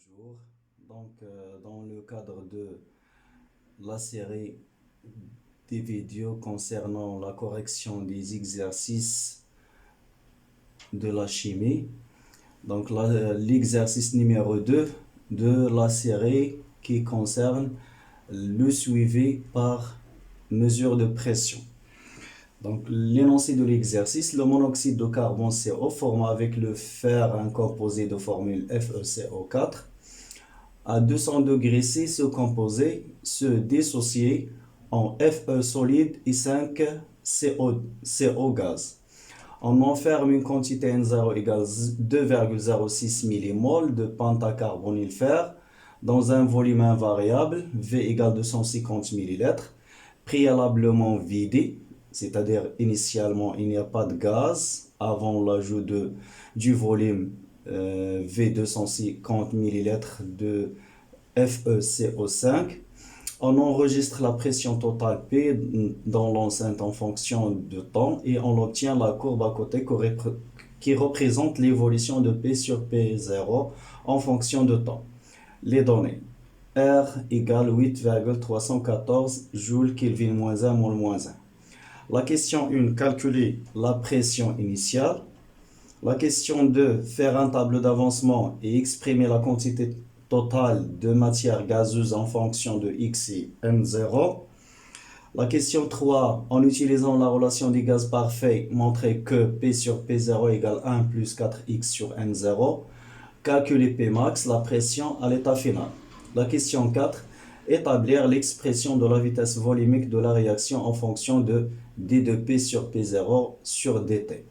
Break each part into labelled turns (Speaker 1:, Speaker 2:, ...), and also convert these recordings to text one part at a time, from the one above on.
Speaker 1: Bonjour. Dans le cadre de la série des vidéos concernant la correction des exercices de la chimie, l'exercice numéro 2 de la série qui concerne le suivi par mesure de pression. Donc, l'énoncé de l'exercice, le monoxyde de carbone CO formé avec le fer, un composé de formule FeCO4, à 200 degrés C, ce composé se dissocier en Fe solide et 5 CO gaz. On enferme une quantité N0 égale 2,06 mmol de pentacarbonylfer dans un volume invariable, V égale 250 ml, préalablement vidé, c'est-à-dire initialement il n'y a pas de gaz avant l'ajout du volume V 250 ml de FeCO5. On enregistre la pression totale P dans l'enceinte en fonction de temps et on obtient la courbe à côté qui représente l'évolution de P sur P0 en fonction de temps. Les données. R égale 8,314 joules Kelvin moins 1 mol moins 1. La question 1, calculer la pression initiale. La question 2, faire un tableau d'avancement et exprimer la quantité totale de matière gazeuse en fonction de X et N0. La question 3, en utilisant la relation des gaz parfaits, montrer que P sur P0 égale 1 plus 4X sur N0. Calculer P max, la pression à l'état final. La question 4, établir l'expression de la vitesse volumique de la réaction en fonction de d de P sur P0 sur dt.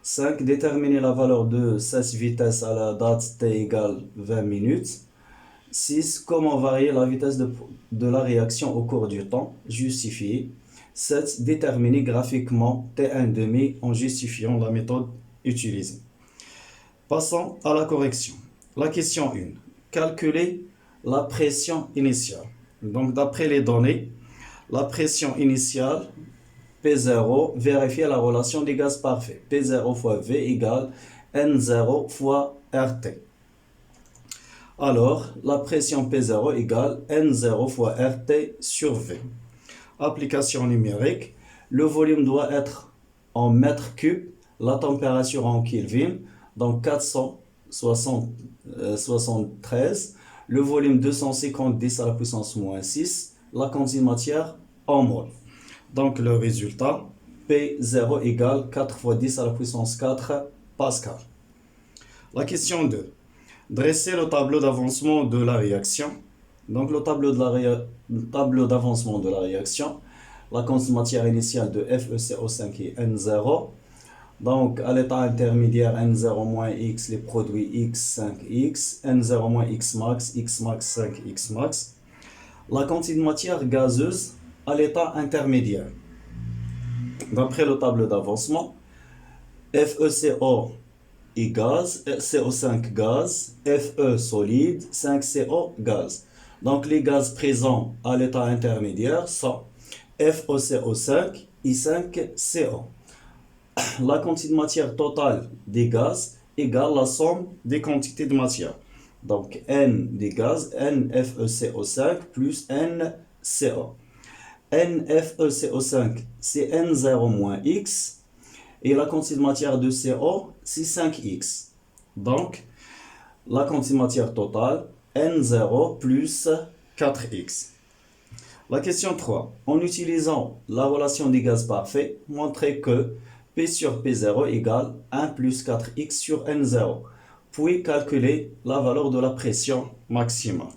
Speaker 1: 5. Déterminer la valeur de cette vitesse à la date t égale 20 minutes. 6. Comment varier la vitesse de la réaction au cours du temps, justifier. 7. Déterminer graphiquement T1,5 en justifiant la méthode utilisée. Passons à la correction. La question 1. Calculer la pression initiale. Donc, d'après les données, la pression initiale, P0, vérifier la relation des gaz parfaits. P0 fois V égale N0 fois RT. Alors, la pression P0 égale N0 fois RT sur V. Application numérique. Le volume doit être en mètres cubes, la température en Kelvin, donc 473. Le volume 250 10 à la puissance moins 6. La quantité de matière en mol. Donc le résultat, P0 égale 4 fois 10 à la puissance 4 pascal. La question 2. Dresser le tableau d'avancement de la réaction. Donc le tableau d'avancement de la réaction. La quantité de matière initiale de FeCO5 et N0. Donc à l'état intermédiaire N0 moins X, les produits X, 5X. N0 moins X max, X max, 5X max. La quantité de matière gazeuse à l'état intermédiaire. D'après le tableau d'avancement, FeCO est gaz, CO5 gaz, Fe solide, 5CO gaz. Donc les gaz présents à l'état intermédiaire sont FeCO5 et 5CO. La quantité de matière totale des gaz égale la somme des quantités de matière. Donc N des gaz, NFeCO5 plus NCO. NFeCO5, c'est N0 moins X. Et la quantité de matière de CO, c'est 5X. Donc, la quantité de matière totale, N0 plus 4X. La question 3. En utilisant la relation des gaz parfaits, montrez que P sur P0 égale 1 plus 4X sur N0. Puis calculer la valeur de la pression maximale.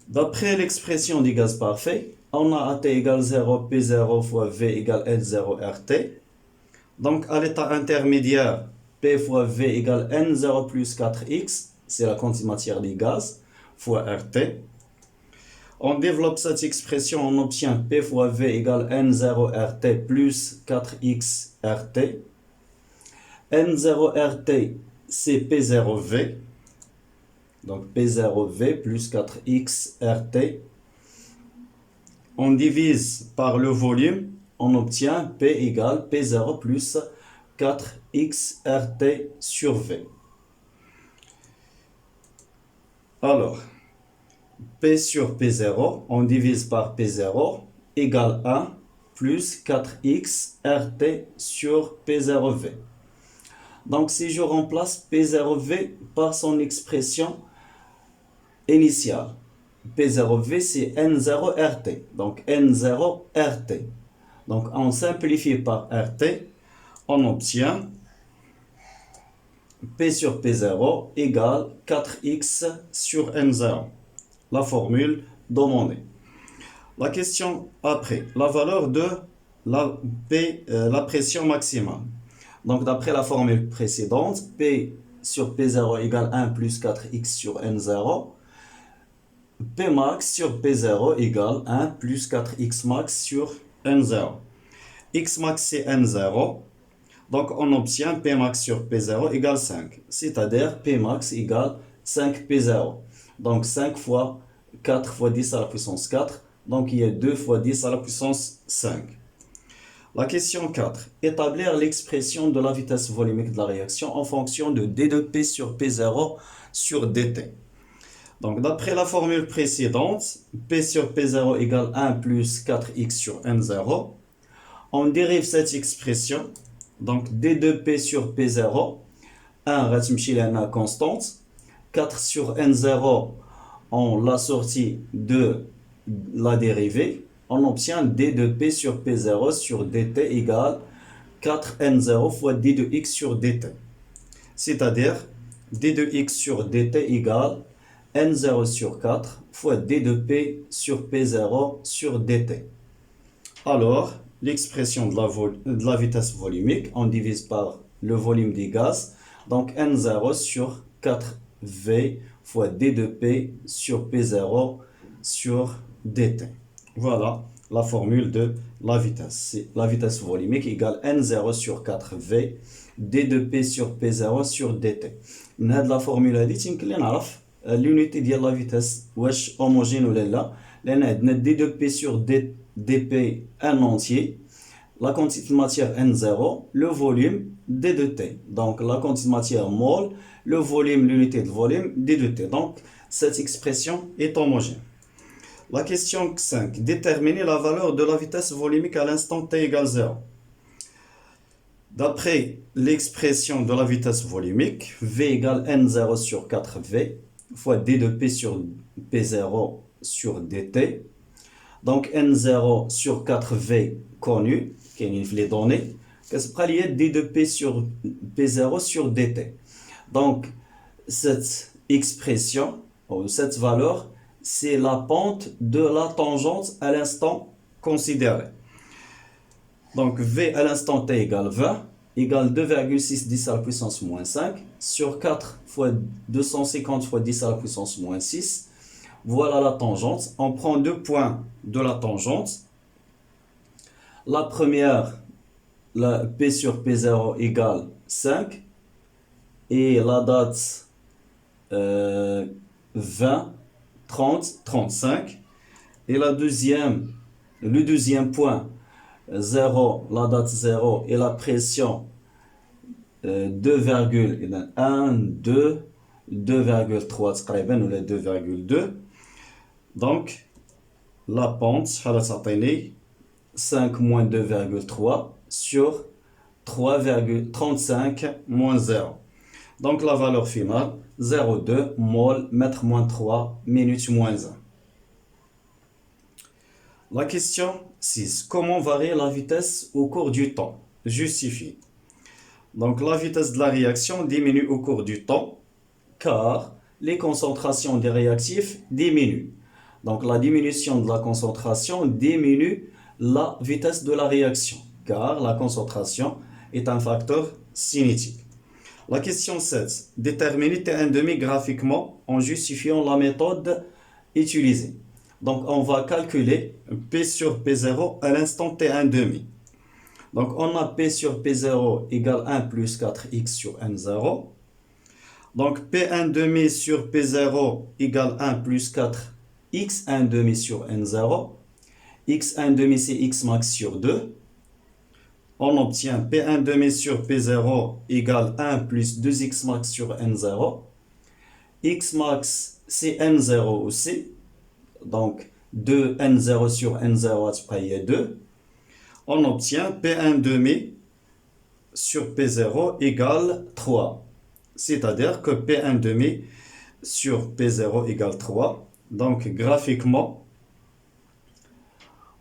Speaker 1: D'après l'expression des gaz parfaits, on a AT égale 0, P0 fois V égale N0 RT. Donc à l'état intermédiaire, P fois V égale N0 plus 4X, c'est la quantité de matière des gaz, fois RT. On développe cette expression, on obtient P fois V égale N0 RT plus 4X RT. N0 RT, c'est P0V. Donc P0V plus 4X RT. On divise par le volume, on obtient P égale P0 plus 4X RT sur V. Alors, P sur P0, on divise par P0 égale 1 plus 4x RT sur P0V. Donc, si je remplace P0V par son expression initiale, P0V c'est N0RT. Donc, N0RT. Donc, on simplifie par RT, on obtient P sur P0 égale 4x sur N0. La formule demandée. La question après, la valeur de la pression maximale. Donc, d'après la formule précédente, P sur P0 égale 1 plus 4x sur N0. P max sur P0 égale 1 plus 4x max sur N0. X max c'est N0. Donc, on obtient P max sur P0 égale 5. C'est-à-dire P max égale 5 P0. Donc, 5 fois 4 fois 10 à la puissance 4. Donc, il y a 2 fois 10 à la puissance 5. La question 4. Établir l'expression de la vitesse volumique de la réaction en fonction de d de P sur P0 sur dt. Donc, d'après la formule précédente, P sur P0 égale 1 plus 4x sur N0. On dérive cette expression. Donc, d de P sur P0, 1 رتمشي لنا constante, 4 sur N0, on l'a sorti de la dérivée, on obtient d de P sur P0 sur dt égale 4N0 fois d de x sur dt. C'est-à-dire, d de x sur dt égale N0 sur 4 fois d de P sur P0 sur dt. Alors, l'expression de la vitesse volumique, on divise par le volume des gaz. Donc, N0 sur 4V fois d de P sur P0 sur dt. Voilà la formule de la vitesse. La vitesse volumique égale N0 sur 4V d de P sur P0 sur dt. من هاد la formule هادي تيمكن لي نعرف l'unité ديال la vitesse واش homogène ولا لا لان عندنا d de P sur dp un entier, la quantité de matière N0, le volume d de t. Donc la quantité de matière mol, le volume, l'unité de volume d de t. Donc cette expression est homogène. La question 5. Déterminer la valeur de la vitesse volumique à l'instant t égale 0. D'après l'expression de la vitesse volumique, V égale N0 sur 4V fois d de P sur P0 sur dt. Donc N0 sur 4V connu, qui est les données, qu'est-ce que c'est d de P sur P0 sur dt. Donc cette expression, ou cette valeur, c'est la pente de la tangente à l'instant considéré. Donc V à l'instant t égale 20, égale 2,610 à la puissance moins 5, sur 4 fois 250 fois 10 à la puissance moins 6. Voilà la tangente. On prend deux points de la tangente. La première, la P sur P0 égale 5. Et la date 20, 30, 35. Et la deuxième, le deuxième point, 0, la date 0 et la pression 2,1, 2, 2,3 تقريبا ou 2,2. Donc, la pente, 5 moins 2,3 sur 3,35 moins 0. Donc, la valeur finale, 0,2 mol, mètre moins 3, minutes moins 1. La question 6. Comment varier la vitesse au cours du temps? Justifie. Donc, la vitesse de la réaction diminue au cours du temps, car les concentrations des réactifs diminuent. Donc la diminution de la concentration diminue la vitesse de la réaction, car la concentration est un facteur cinétique. La question 7. Déterminer T1,5 graphiquement en justifiant la méthode utilisée. Donc on va calculer P sur P0 à l'instant T1,5. Donc on a P sur P0 égale 1 plus 4x sur N0. Donc P1,5 sur P0 égale 1 plus 4 x1,5 sur N0. x1,5 c'est x max sur 2. On obtient P1,5 sur P0 égale 1 plus 2x max sur N0. X max c'est N0 aussi. Donc 2 N0 sur N0 est 2. On obtient P1 demi sur P0 égale 3. C'est-à-dire que P1 demi sur P0 égale 3. Donc graphiquement,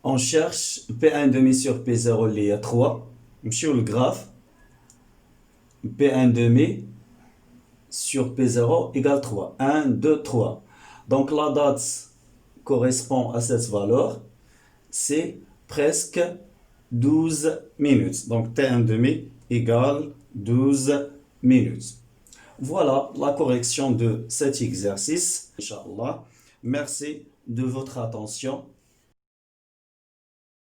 Speaker 1: on cherche P1 demi sur P0 lié à 3. Sur le graphe, P1 demi sur P0 égale 3. 1, 2, 3. Donc la date correspond à cette valeur, c'est presque 12 minutes. Donc T1 demi égale 12 minutes. Voilà la correction de cet exercice. Inch'Allah. Merci de votre attention.